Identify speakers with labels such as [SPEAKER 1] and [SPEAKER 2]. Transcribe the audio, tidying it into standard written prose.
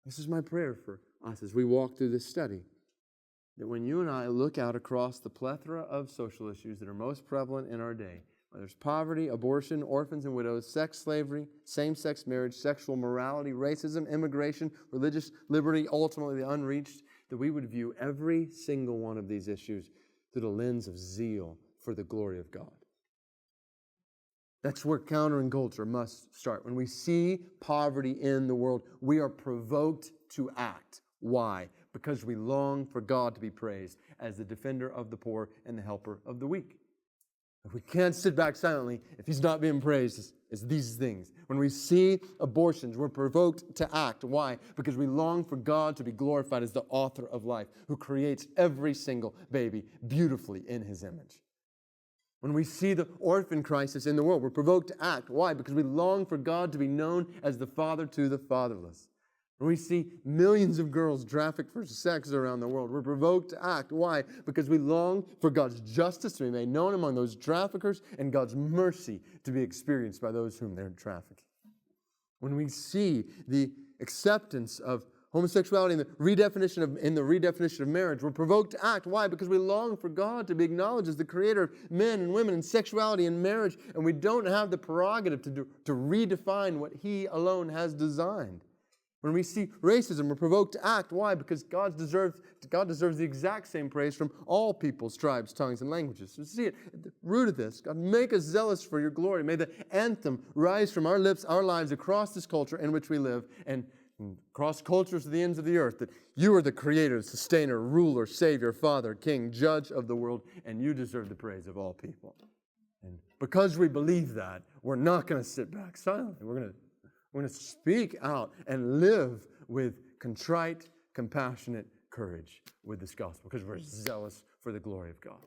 [SPEAKER 1] This is my prayer for us as we walk through this study, that when you and I look out across the plethora of social issues that are most prevalent in our day, whether it's poverty, abortion, orphans and widows, sex slavery, same-sex marriage, sexual morality, racism, immigration, religious liberty, ultimately the unreached, that we would view every single one of these issues through the lens of zeal for the glory of God. That's where countering culture must start. When we see poverty in the world, we are provoked to act. Why? Because we long for God to be praised as the defender of the poor and the helper of the weak. If we can't sit back silently, if He's not being praised, it's these things. When we see abortions, we're provoked to act. Why? Because we long for God to be glorified as the author of life, who creates every single baby beautifully in His image. When we see the orphan crisis in the world, we're provoked to act. Why? Because we long for God to be known as the father to the fatherless. When we see millions of girls trafficked for sex around the world, we're provoked to act. Why? Because we long for God's justice to be made known among those traffickers and God's mercy to be experienced by those whom they're trafficking. When we see the acceptance of homosexuality in the redefinition of marriage, we're provoked to act. Why? Because we long for God to be acknowledged as the creator of men and women and sexuality and marriage, and we don't have the prerogative to redefine what He alone has designed. When we see racism, we're provoked to act. Why? Because God deserves the exact same praise from all peoples, tribes, tongues, and languages. So see it at the root of this. God, make us zealous for Your glory. May the anthem rise from our lips, our lives, across this culture in which we live, and across cultures to the ends of the earth, that You are the creator, sustainer, ruler, savior, father, king, judge of the world, and You deserve the praise of all people. And because we believe that, we're not going to sit back silently. We're going to speak out and live with contrite, compassionate courage with this gospel, because we're zealous for the glory of God.